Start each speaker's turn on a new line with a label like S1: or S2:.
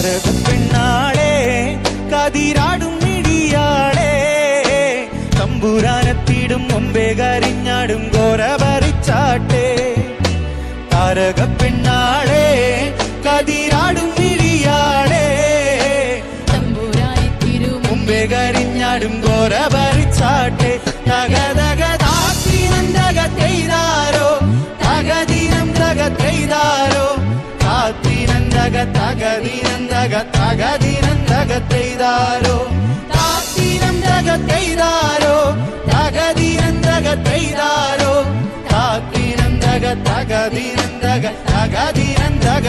S1: താരകപ്പെണ്ണാളെ കതിരാടും മിഴിയാളെ തമ്പുരാനെത്തിടും മുമ്പേ കരിഞ്ഞാടും ഘോര ഭരിച്ചാട്ടെ താരകപ്പെണ്ണാളെ കതിരാടും മിഴിയാളെ
S2: തമ്പുരാനെത്തിടും
S1: മുമ്പേ കരിഞ്ഞാടും ഘോര ഭരിച്ചാട്ടെ തകതക താത്തിനന്തക തെയ്താരോ തകദിനം തക തെയ്താരോ താത്തിനന്തക തകദിനന്തക തകദിനന്തക തെയ്താരോ താത്തിനന്തക തെയ്താരോ തകദിനന്തക തെയ്താരോ താത്തിനന്തക തകദിനന്തക തകദിനന്തക